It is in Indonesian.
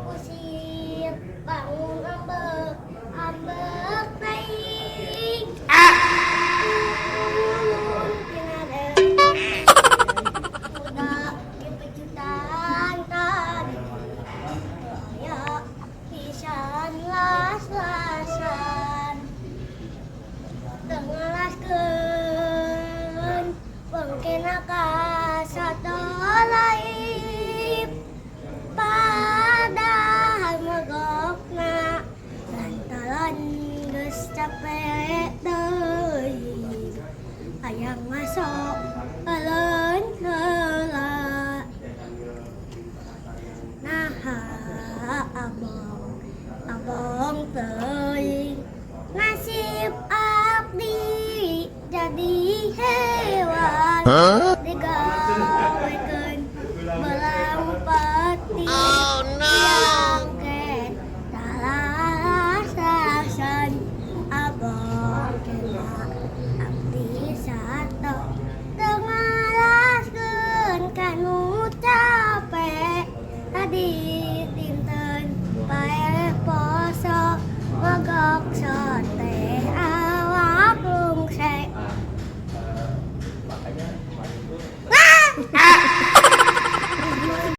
Kusir bangun ambek ambek baik. Udah kejutan tadi. Ya pisan las-lasan. Tengelaskeun bengkena ka satolaip. Padahal megokna lantaran geus capek teuing hayang masuk